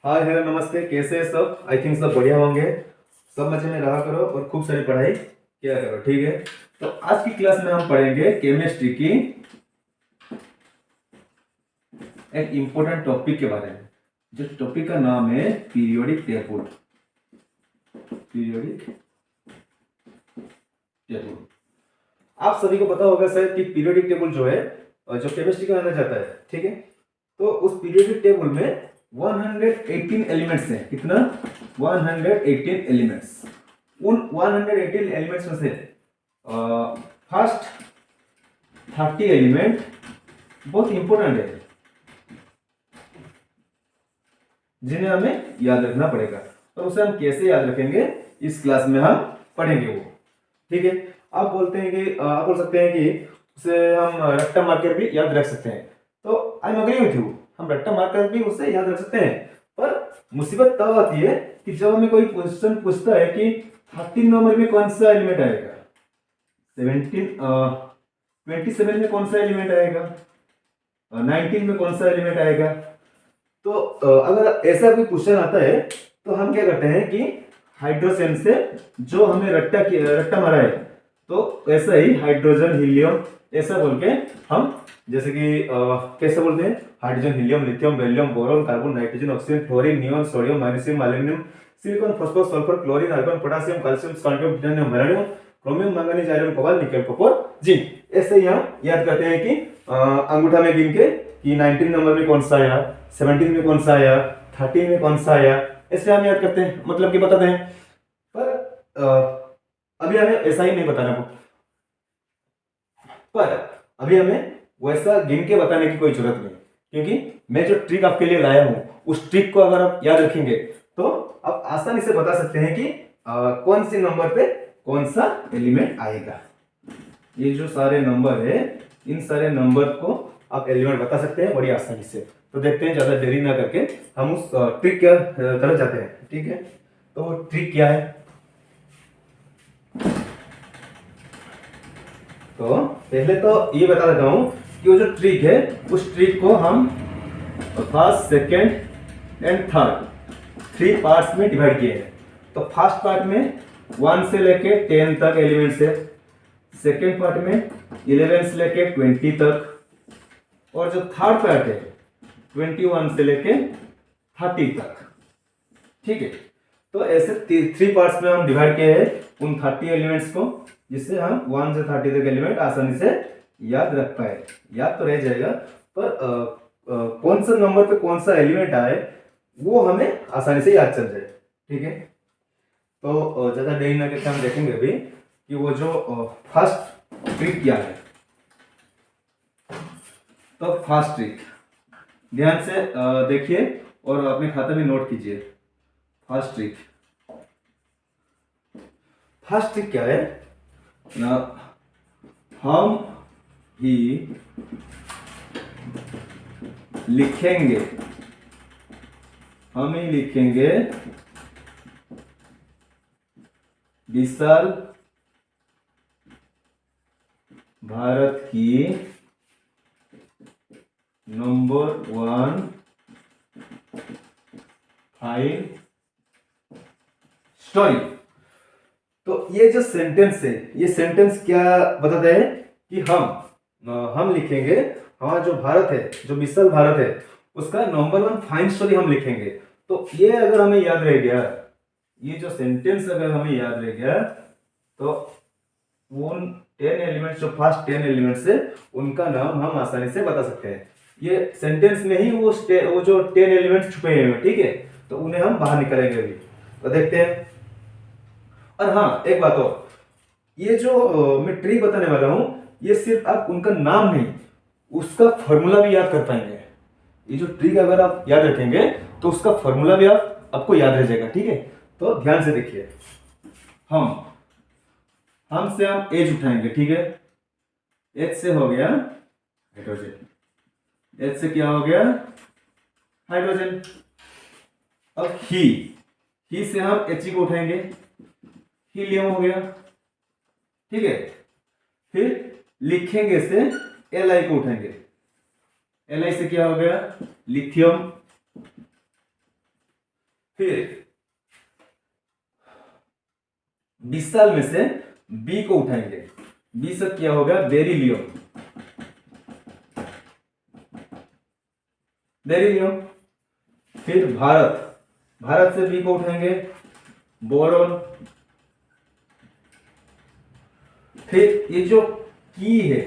Hi hello नमस्ते, कैसे हैं सब। आई थिंक सब बढ़िया होंगे। सब मजे में रहा करो और खूब सारी पढ़ाई किया करो, ठीक है। तो आज की क्लास में हम पढ़ेंगे केमिस्ट्री की एक इम्पोर्टेंट टॉपिक के बारे में। जो टॉपिक का नाम है पीरियोडिक टेबल। पीरियोडिक टेबल आप सभी को पता होगा शायद कि पीरियोडिक टेबल जो है, जो केमिस्ट्री का माना जाता है, ठीक है। तो उस पीरियोडिक टेबल में 118 एलिमेंट्स हैं। कितना? 118 एलिमेंट्स। उन 118 एलिमेंट्स में से फर्स्ट 30 एलिमेंट बहुत इंपॉर्टेंट है, जिन्हें हमें याद रखना पड़ेगा। और उसे हम कैसे याद रखेंगे इस क्लास में हम पढ़ेंगे वो, ठीक है। आप बोलते हैं कि आप बोल सकते हैं कि उसे हम रट्टा मारकर भी याद रख सकते हैं। तो I am agree with you, हम रट्टा मारकर भी उसे याद रख सकते हैं। पर मुसीबत तब आती है कि जब हमें कोई क्वेश्चन पूछता है कि 13 नंबर में कौन सा एलिमेंट आएगा, 27 में कौन सा एलिमेंट आएगा, 19 में कौन सा एलिमेंट आएगा। तो अगर ऐसा कोई क्वेश्चन आता है तो हम क्या करते हैं कि हाइड्रोजन से जो हमें रट्टा मारा है, तो ऐसा ही हाइड्रोजन हीलियम ऐसा बोल के हम, जैसे कि कैसे बोलते हैं, hydrogen helium lithium beryllium boron carbon nitrogen oxygen fluorine neon sodium magnesium aluminium silicon phosphorus sulphur chlorine argon potassium calcium strontium titanium beryllium chromium manganese iron cobalt nickel copper zinc. ऐसे ही हम याद करते हैं कि अंगूठा में गिन के कि 19 नंबर में कौन सा आया, 17 में कौन सा आया, 13 में कौन सा आया, ऐसे हम याद करते हैं, मतलब कि बताते हैं। पर अभी हमें ऐसा ही नहीं बताना, पर अभी हमें वैसा गिन के बताने की कोई जरूरत नहीं, क्योंकि मैं जो ट्रिक आपके लिए लाया हूं उस ट्रिक को अगर आप याद रखेंगे तो आप आसानी से बता सकते हैं कि कौन सी नंबर पे कौन सा एलिमेंट आएगा। ये जो सारे नंबर है, इन सारे नंबर को आप एलिमेंट बता सकते हैं बड़ी आसानी से। तो देखते हैं, ज्यादा देरी ना करके हम उस ट्रिक की तरफ जाते हैं, ठीक है। तो ट्रिक क्या है? तो पहले तो ये बता देता हूं कि वो जो ट्रिक है उस ट्रिक को हम first second and third 3 parts में डिवाइड किए हैं। तो फर्स्ट पार्ट में 1 से लेके 10 तक एलिमेंट्स है, सेकेंड पार्ट में 11 से लेके 20 तक, और जो थर्ड पार्ट है 21 से लेके 30 तक, ठीक है। तो ऐसे 3 पार्ट्स में हम डिवाइड किए हैं उन 30 एलिमेंट्स को, जिससे हम 1 से 30 तक एलिमेंट आसानी से याद रख पाए। याद तो रह जाएगा, पर कौन सा नंबर पे कौन सा एलिमेंट आए वो हमें आसानी से याद चल जाए, ठीक है। तो ज्यादा देरी ना करके हम देखेंगे अभी कि वो जो फर्स्ट ट्रिक क्या है। तो फर्स्ट ट्रिक ध्यान से देखिए और अपने खाते में नोट कीजिए। फर्स्ट ट्रिक क्या है ना, हम ही लिखेंगे विशाल भारत की नंबर 1 फाइल स्टोरी। तो ये जो सेंटेंस है, ये सेंटेंस क्या बताता है कि हम लिखेंगे, हमारा जो भारत है, जो विशाल भारत है, उसका नंबर 1 फाइन स्टोरी हम लिखेंगे। तो ये अगर हमें याद रह गया, ये जो सेंटेंस अगर हमें याद रह गया, तो उन 10 एलिमेंट्स, जो फर्स्ट 10 एलिमेंट्स है, उनका नाम हम आसानी से बता सकते हैं। ये सेंटेंस में ही वो जो 10 एलिमेंट्स छुपे हुए हैं, ठीक है। तो उन्हें हम बाहर निकालेंगे अभी, तो देखते हैं। और हाँ, एक बात और, ये जो मैं ट्रिक बताने वाला हूं, ये सिर्फ आप उनका नाम नहीं, उसका फॉर्मूला भी याद कर पाएंगे। ये जो ट्रिक अगर आप याद रखेंगे तो उसका फॉर्मूला भी आपको याद रह जाएगा, ठीक है। तो ध्यान से देखिए, हम से हम एच उठाएंगे, ठीक है। एच से हो गया हाइड्रोजन, एच से क्या हो गया, हाइड्रोजन। अब ही से हम एच को उठाएंगे, हीलियम हो गया, ठीक है। फिर लिखेंगे से एल को उठाएंगे, एल से क्या हो गया, लिथियम। फिर 20 साल में से बी को उठाएंगे, बी से क्या होगा, बेरिलियम, बेरिलियम। फिर भारत, भारत से बी को उठाएंगे, बोरॉन। फिर ये जो की है,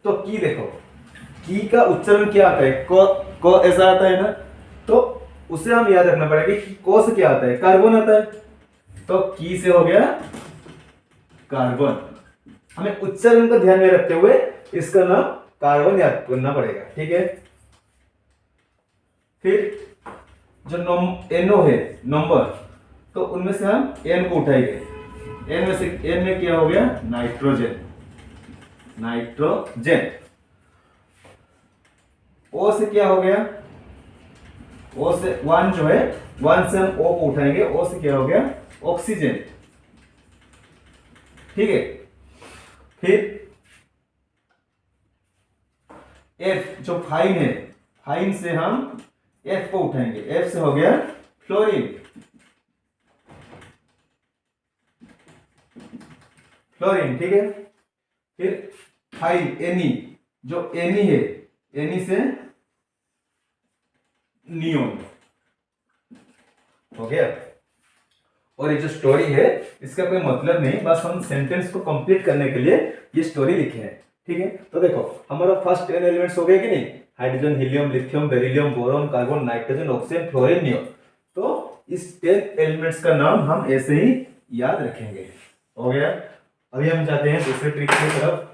तो की देखो, की का उच्चारण क्या आता है, क ऐसा आता है ना, तो उसे हम याद रखना पड़ेगा कि को से क्या आता है, कार्बन आता है, तो की से हो गया कार्बन। हमें उच्चारण को ध्यान में रखते हुए इसका नाम कार्बन याद करना पड़ेगा, ठीक है। फिर जो NO है, नंबर, तो उनमें से हम N को उठाएंगे, N में से N में क्या हो गया, नाइट्रोजन, नाइट्रोजन। O से क्या हो गया, O से 1 जो है, 1 से हम O को उठाएंगे, O से क्या हो गया, ऑक्सीजन, ठीक है। फिर F जो फाइन है, फाइन से हम F को उठाएंगे, F से हो गया फ्लोरीन, फ्लोरीन, ठीक है। फिर फाइन Ni, जो Ni है, Ni से नियोन, हो गया। और ये जो स्टोरी है इसका कोई मतलब नहीं, बस हम सेंटेंस को कंप्लीट करने के लिए ये स्टोरी लिखे हैं, ठीक है। तो देखो हमारा फर्स्ट 10 एलिमेंट्स हो गए कि नहीं, hydrogen, helium, lithium, beryllium, boron, carbon, nitrogen, oxygen, fluorine, neon. तो इस 10 एलिमेंट्स का नाम हम ऐसे ही याद रखेंगे, हो गया। अभी हम जाते हैं दूसरे ट्रिक की तरफ।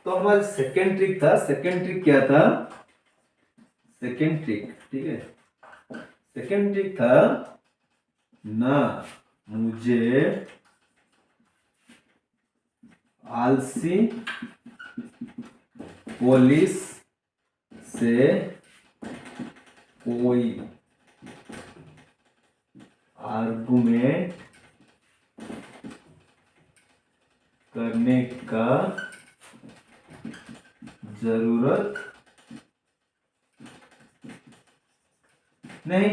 तो हमारा सेकेंड ट्रिक था, सेकेंड ट्रिक क्या था, सेकेंड ट्रिक, ठीक है, सेकेंड ट्रिक था ना मुझे आलसी पुलिस से कोई आर्गुमेंट करने का जरूरत नहीं।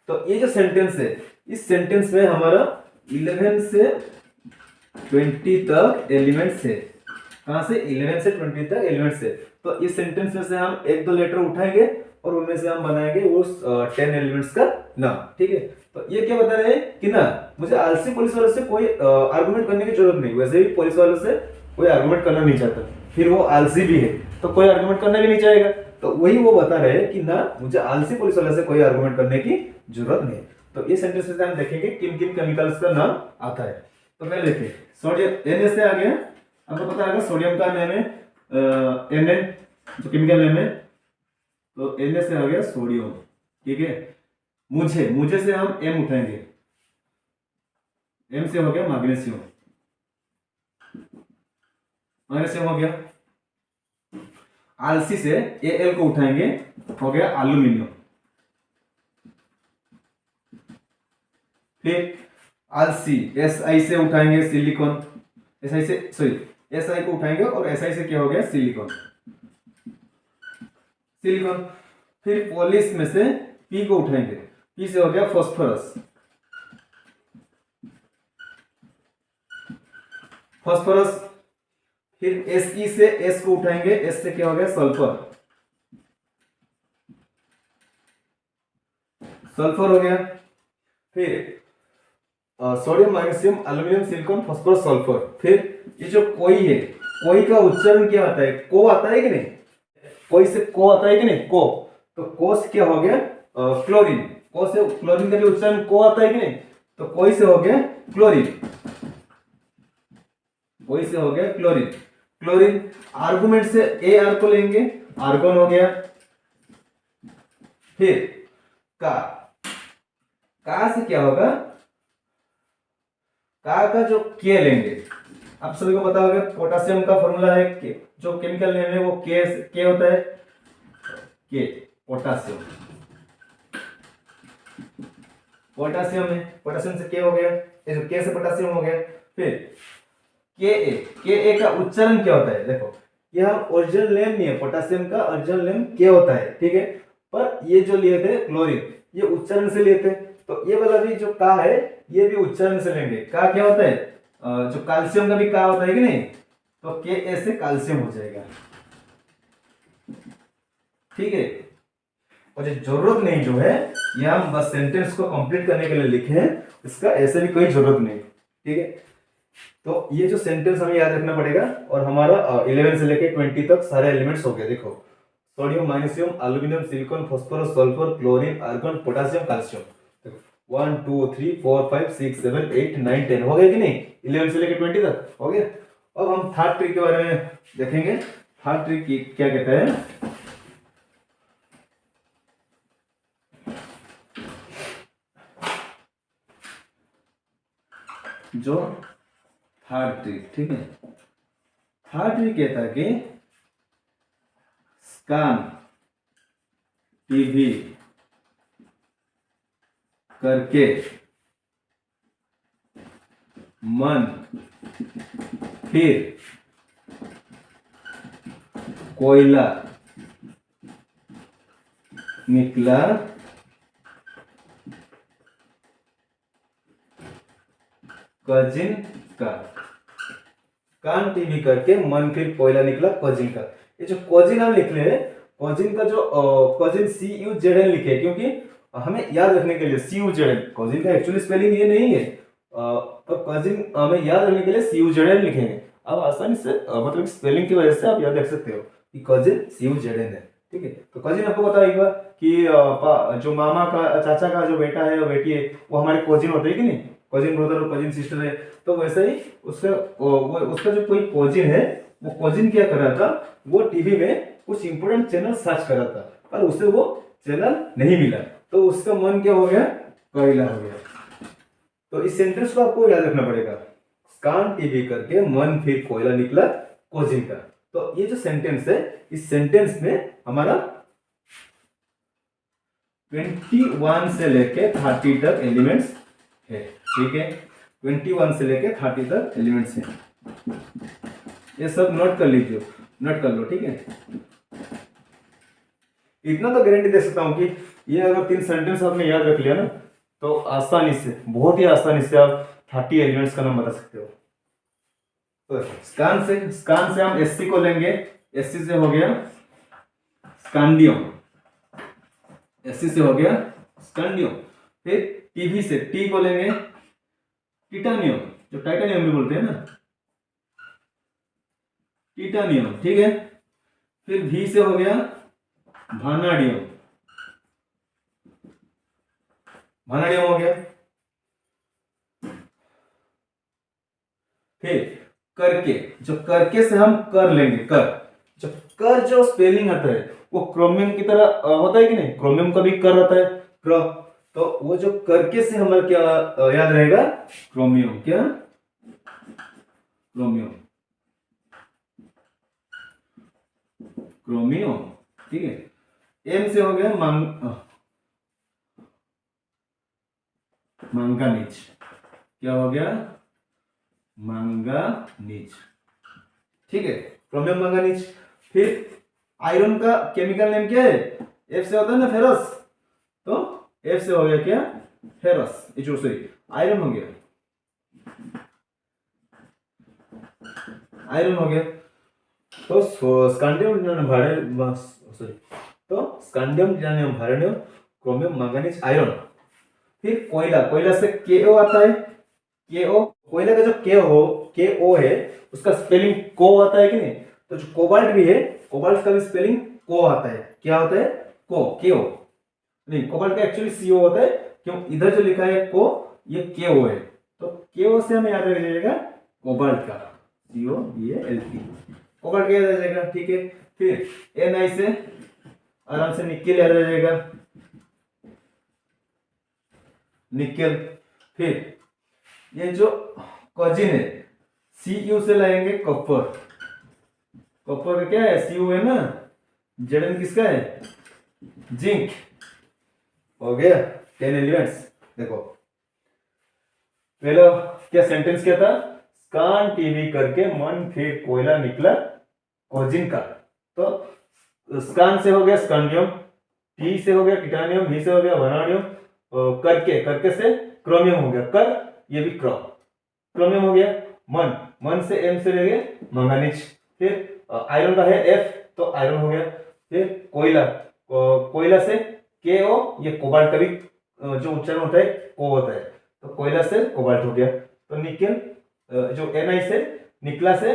तो ये जो सेंटेंस है, इस सेंटेंस में हमारा 11 से 20 तक एलिमेंट्स है। कहां से, 11 से 20 तक एलिमेंट्स है। तो इस सेंटेंस में से हम एक दो लेटर उठाएंगे और उनमें से हम बनाएंगे उस 10 एलिमेंट्स का नाम, ठीक है। तो ये क्या बता रहे हैं कि ना मुझे आलसी पुलिस वालों से कोई आर्गुमेंट करने की जरूरत नहीं, वैसे भी पुलिस वालों से कोई आर्गुमेंट करना नहीं चाहता, फिर वो आलसी भी है तो कोई आर्गुमेंट करना भी नहीं चाहेगा। तो वही वो बता रहे हैं कि ना मुझे आलसी पुलिस वालों से कोई आर्गुमेंट करने की जरूरत नहीं। तो इस सेंटेंस में हम देखेंगे किन किन केमिकल्स का नाम आता है। तो पहले देखिए सोडियम, Na से आ गया, आपको पता है सोडियम का नेम है Na, जो केमिकल नेम है, तो Na से आ गया सोडियम, ठीक है। मुझे से हम M उठाएंगे, M से हो गया मैग्नीशियम, मैग्नीशियम हो गया। आलसी से Al को उठाएंगे, हो गया एल्यूमिनियम। फिर आलसी Si से उठाएंगे सिलिकॉन, Si से सॉरी Si को उठाएंगे और Si से क्या हो गया सिलिकॉन, सिलिकॉन। फिर पॉलिश में से P को उठाएंगे, P से हो गया फास्फोरस, फास्फोरस। फिर Se से S को उठाएंगे, S से क्या हो गया सल्फर, सल्फर हो गया। फिर sodium, magnesium, aluminium, silicon, phosphorus, sulphur. फिर ये जो कोई है, कोई का उच्चारण क्या आता है, को आता है कि नहीं, कोई से को आता है कि नहीं, को, तो को से क्या हो गया क्लोरीन, को से क्लोरीन का भी उच्चारण को आता है कि नहीं, तो कोई से हो गया क्लोरीन, कोई से हो गया क्लोरीन, क्लोरीन। आर्गुमेंट से Ar को लेंगे, आर्गोन हो गया। फिर का से क्या होगा, का जो के लेंगे, आप सभी को पता होगा पोटेशियम का फॉर्मूला है के, जो केमिकल नेम है वो के होता है, के पोटेशियम। पोटासियम है, पोटासियम से के हो गया, के से पोटासियम हो गया। फिर के ए का उच्चारण क्या होता है, देखो यह ओरिजिनल नेम नहीं है, पोटासियम का ओरिजिनल नेम के होता है, ठीक है। पर ये जो लिए थे क्लोरीन, ये उच्चारण से लिए थे, तो ये वाला भी जो का है ये भी उच्चारण से लेंगे। का क्या होता है, जो कैल्शियम का भी का होता है कि नहीं, तो के ए से कैल्शियम हो जाएगा, ठीक है। और ये जरूरत नहीं जो है, ये हम बस सेंटेंस को कंप्लीट करने के लिए लिखे हैं, इसका ऐसे भी कोई जरूरत नहीं, ठीक है। तो ये जो सेंटेंस हमें याद रखना पड़ेगा, और हमारा 11 से लेके 20 तक सारे एलिमेंट्स हो गए। देखो sodium, magnesium, aluminium, silicon, phosphorus, sulphur, chlorine, argon, potassium, calcium. देखो 1 2 3 4 5 6 7 8 9 10 हो गए कि नहीं, 11 से लेके 20 तक हो गया। अब हम थर्ड ट्रिक के बारे में देखेंगे। थर्ड ट्रिक क्या कहता है, जो थर्ड ट्रिक, ठीक है। थर्ड ट्रिक कहता है कि स्कैन टीवी करके मन फिर कोयला निकला कजिन का। कान टीवी करके मन फिर कोयला निकला कजिन का। ये जो कजिन हम लिख रहे हैं, कजिन का जो कजिन CUZN लिखे, क्योंकि हमें याद रखने के लिए CUZN, कजिन का एक्चुअली स्पेलिंग ये नहीं है, तो कजिन हमें याद रखने के लिए CUZN लिखेंगे। अब आसानी से मतलब स्पेलिंग की वजह से आप याद रख सकते हो कि कजिन CUZN है, ठीक है। तो कजिन आपको बताइएगा कि जो मामा का, चाचा का जो बेटा है और बेटी है, वो हमारे कजिन होते हैं कि नहीं, कजिन ब्रदर और कजिन सिस्टर है। तो वैसे ही उसका जो कोई कजिन है, वो कजिन क्या कर रहा था, वो टीवी में कुछ इंपोर्टेंट चैनल सर्च कर रहा था, पर उसे वो चैनल नहीं मिला, तो उसका मन क्या हो गया, कोयला हो गया। तो इस सेंटेंस को आपको याद रखना पड़ेगा, कान टीवी करके मन फिर कोयला निकला कजिन का। तो ये जो सेंटेंस है, इस सेंटेंस में हमारा 21 से लेके 30 तक एलिमेंट्स है, ठीक है। 21 से लेके 30 तक एलिमेंट्स हैं, ये सब नोट कर लीजिए, नोट कर लो, ठीक है। इतना तो गारंटी दे सकता हूं कि ये अगर 3 सेंटेंस आपने याद रख लिया ना, तो आसानी से, बहुत ही आसानी से आप 30 एलिमेंट्स का नाम बता सकते हो। तो स्कान से हम SC को लेंगे, SC से हो गया स्कांडियम, SC से हो गया स्कांडियम। फिर टीवी से T को लेंगे टिटानियम, जो टाइटेनियम भी बोलते हैं ना, टिटानियम, ठीक है। फिर V से हो गया भानाडियम, भानाडियम हो गया। फिर करके, जो करके से हम कर लेंगे, कर, जो कर जो स्पेलिंग आता है वो क्रोमियम की तरह होता है कि नहीं, क्रोमियम का भी कर आता है, क्रो, तो वो जो करके से हमारा क्या याद रहेगा, क्रोमियम, क्या, क्रोमियम, क्रोमियम, ठीक है। एम से हो गया मंगानीज, क्या हो गया, मंगानीज, ठीक है, क्रोमियम मंगानीज। फिर आयरन का केमिकल नेम क्या है, F से होता है ना फेरस, तो F से हो गया क्या, फेरस, जो सॉरी आयरन हो गया, आयरन हो गया। तो स्कांडियम भारे, सॉरी, तो स्कांडियम भारणियम क्रोमियम मैंगनीज आयरन। फिर कोयला, कोयला से KO आता है, KO, कोयला का जो KO है उसका स्पेलिंग को आता है कि नहीं, तो जो कोबाल्ट भी है, कोबाल्ट का भी स्पेलिंग को आता है, क्या होता है, KO नहीं, कोबाल्ट का एक्चुअली CO होता है, क्यों, इधर जो लिखा है को, ये KO है, तो KO से हमें याद रख जाएगा कोबाल्ट का, COBALT, कोबाल्ट क्या याद रह जाएगा, ठीक है। फिर Na से आराम से निकेल याद रह जाएगा, निकेल। फिर ये जो कजिन है, Cu से लाएंगे कॉपर, कॉपर का क्या है, Cu है ना, Zn किसका है, जिंक, हो गया 10 एलिमेंट्स। देखो पहला क्या सेंटेंस क्या था, स्कान टीवी करके मन फिर कोयला निकला कोजिन का। तो स्कान से हो गया स्कांडियम, टी से हो गया टिटानियम, भी से हो गया वनाडियम, करके करके से क्रोमियम हो गया, कर ये भी क्रोमियम हो गया। मन मन से एम से ले गए मंगानीज, फिर आयरन का है एफ तो आयरन हो गया। फिर कोयला कोयला से के ओ, ये कोबाल्ट का भी जो उच्चारण होता है को होता है, तो कोयला से कोबाल्ट हो गया। तो निकेल जो एन से निकला से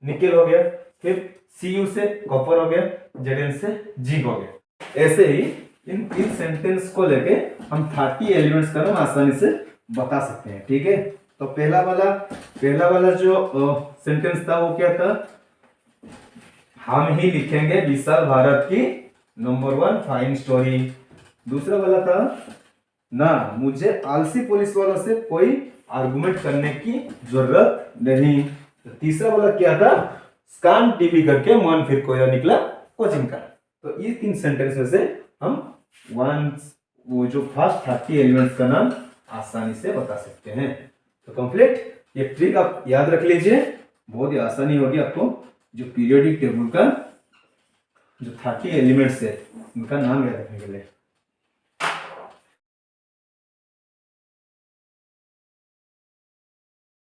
निकेल हो गया। फिर सी से कॉपर हो गया, जेड से जिंक हो गया। ऐसे ही इन तीन सेंटेंस को लेके हम 30 एलिमेंट्स का नाम आसानी से बता सकते हैं। ठीक है, तो पहला वाला जो सेंटेंस था वो क्या था, हम ही लिखेंगे विशाल भारत की नंबर 1 फाइन स्टोरी। दूसरा वाला था ना मुझे आलसी पुलिस वालों से कोई आर्गुमेंट करने की जरूरत नहीं। तो तीसरा वाला क्या था, स्कान टीवी करके मन फिर कोयला निकला कोचिंग का। तो ये तीन सेंटेंस में से हम वो जो फर्स्ट 30 एलिमेंट्स का नाम आसानी से बता सकते हैं। तो कंप्लीट ये ट्रिक आप याद रख लीजिए, बहुत ही आसानी होगी आपको जो पीरियोडिक टेबल का जो 30 एलिमेंट्स है उनका नाम याद रखने के लिए।